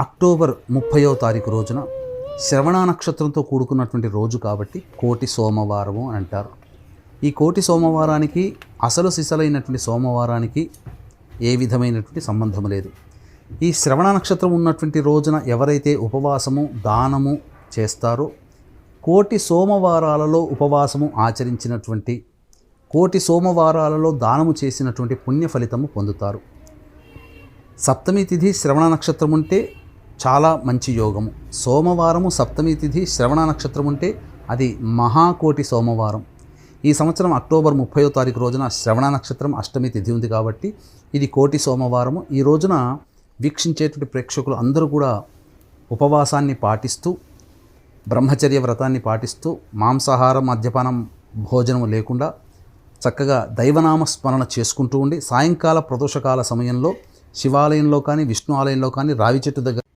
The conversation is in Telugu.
అక్టోబర్ 30వ తారీఖు రోజున శ్రవణ నక్షత్రంతో కూడుకున్నటువంటి రోజు కాబట్టి కోటి సోమవారము అని అంటారు. ఈ కోటి సోమవారానికి అసలు సిసలైనటువంటి సోమవారానికి ఏ విధమైనటువంటి సంబంధం లేదు. ఈ శ్రవణ నక్షత్రం ఉన్నటువంటి రోజున ఎవరైతే ఉపవాసము దానము చేస్తారో కోటి సోమవారాలలో ఉపవాసము ఆచరించినటువంటి కోటి సోమవారాలలో దానము చేసినటువంటి పుణ్య ఫలితము పొందుతారు. సప్తమి తిథి శ్రవణ నక్షత్రం ఉంటే చాలా మంచి యోగము. సోమవారము సప్తమి తిథి శ్రవణ నక్షత్రం ఉంటే అది మహాకోటి సోమవారం. ఈ సంవత్సరం అక్టోబర్ 30వ తారీఖు రోజున శ్రవణ నక్షత్రం అష్టమి తిథి ఉంది కాబట్టి ఇది కోటి సోమవారము. ఈ రోజున వీక్షించేటువంటి ప్రేక్షకులు అందరూ కూడా ఉపవాసాన్ని పాటిస్తూ బ్రహ్మచర్య వ్రతాన్ని పాటిస్తూ మాంసాహారం మద్యపానం భోజనం లేకుండా చక్కగా దైవనామ స్మరణ చేసుకుంటూ ఉండి సాయంకాల ప్రదోషకాల సమయంలో శివాలయంలో కానీ విష్ణు ఆలయంలో కానీ రావి చెట్టు దగ్గర